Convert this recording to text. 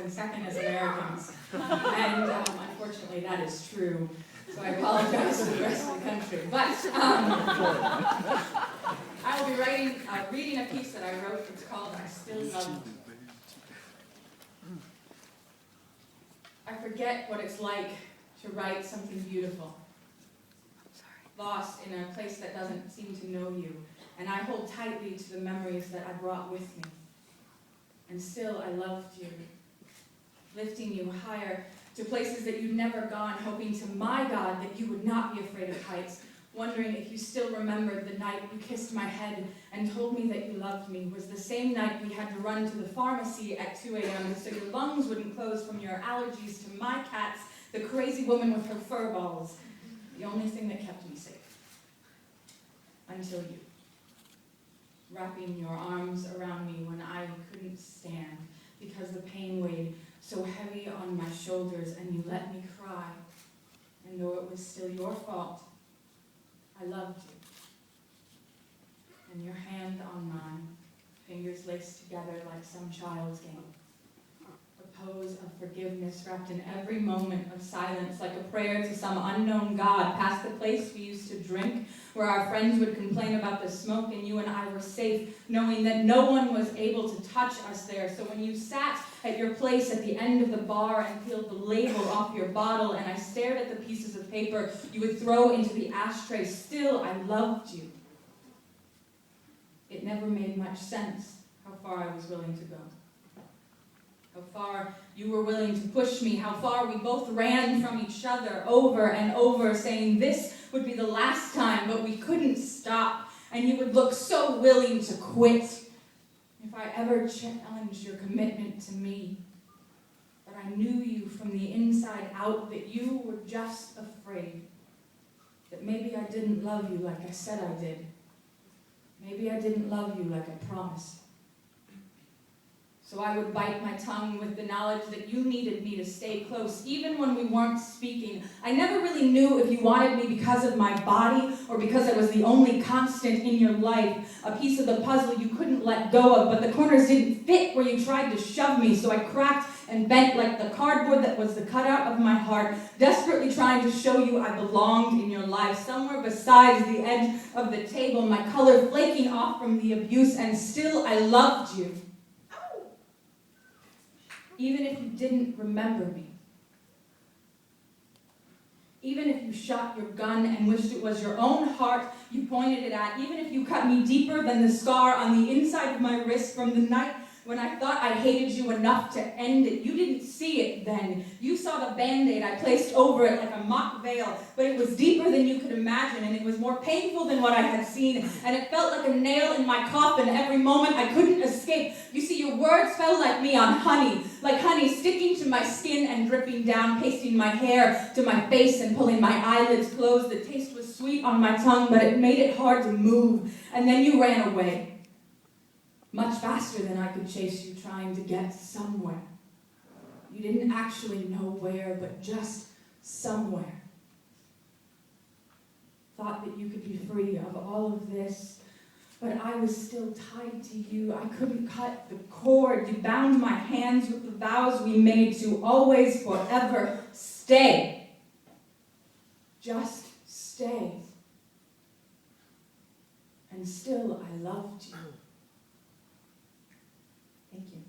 and second as Americans. And unfortunately, that is true. So I apologize to the rest of the country. But I will be reading a piece that I wrote. It's called I Still Love You. I forget what it's like to write something beautiful. Lost in a place that doesn't seem to know you. And I hold tightly to the memories that I brought with me. And still I loved you, lifting you higher to places that you'd never gone, hoping to my God that you would not be afraid of heights, wondering if you still remembered the night you kissed my head and told me that you loved me was the same night we had to run to the pharmacy at 2 a.m. so your lungs wouldn't close from your allergies to my cats, the crazy woman with her fur balls, the only thing that kept me safe. Until you. Wrapping your arms around me when I couldn't stand because the pain weighed so heavy on my shoulders and you let me cry. And though it was still your fault, I loved you. And your hand on mine, fingers laced together like some child's game. A pose of forgiveness wrapped in every moment of silence like a prayer to some unknown God past the place we used to drink where our friends would complain about the smoke and you and I were safe, knowing that no one was able to touch us there. So when you sat at your place at the end of the bar and peeled the label off your bottle and I stared at the pieces of paper you would throw into the ashtray, still I loved you. It never made much sense how far I was willing to go. How far you were willing to push me, how far we both ran from each other over and over, saying this would be the last time, but we couldn't stop, and you would look so willing to quit if I ever challenged your commitment to me. But I knew you from the inside out, that you were just afraid, that maybe I didn't love you like I said I did. Maybe I didn't love you like I promised. So I would bite my tongue with the knowledge that you needed me to stay close, even when we weren't speaking. I never really knew if you wanted me because of my body or because I was the only constant in your life, a piece of the puzzle you couldn't let go of, but the corners didn't fit where you tried to shove me, so I cracked and bent like the cardboard that was the cutout of my heart, desperately trying to show you I belonged in your life, somewhere besides the edge of the table, my color flaking off from the abuse, and still I loved you. Even if you didn't remember me. Even if you shot your gun and wished it was your own heart you pointed it at. Even if you cut me deeper than the scar on the inside of my wrist from the night when I thought I hated you enough to end it. You didn't see it then. You saw the Band-Aid I placed over it like a mock veil, but it was deeper than you could imagine, and it was more painful than what I had seen, and it felt like a nail in my coffin every moment I couldn't escape. You see, your words fell like me on honey, like honey sticking to my skin and dripping down, pasting my hair to my face and pulling my eyelids closed. The taste was sweet on my tongue, but it made it hard to move, and then you ran away. Much faster than I could chase you, trying to get somewhere. You didn't actually know where, but just somewhere. Thought that you could be free of all of this, but I was still tied to you. I couldn't cut the cord. You bound my hands with the vows we made to always, forever stay. Just stay. And still I loved you. Thank you.